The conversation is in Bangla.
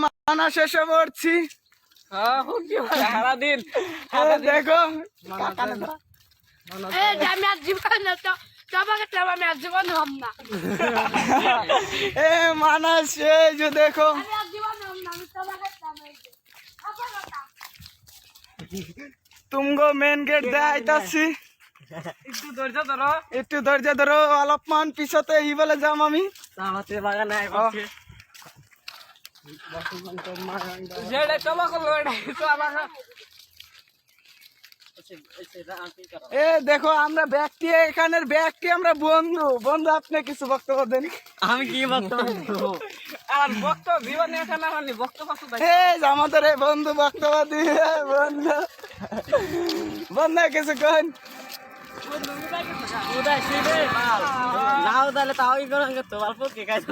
মানা শেষে পড়ছি। সারাদিন দেখো আমি আর জীবন আমি আর জীবন হম না। এ মানা শেষ দেখো আমি আর জীবন হম না, আমি তুমগো মেন গেট দেখাইতাছি। একটু ধৈর্য ধরো অলপমান পিছতে ই বলে যাম আমি। বাগানে এ দেখো আমরা ব্যক্তি এখানের ব্যক্তি আমরা বন্ধু বন্ধু আপনি কিছু বক্তব্য দেন। আমি কি বক্তব্য আর বক্তব্য জীবনে এখানে আমার বক্তব্য আমাদের এই বন্ধু বক্তব্য দিয়ে বন্ধু বন্ধু কিছু কন। তাহলে তাও অল্প কে কাজ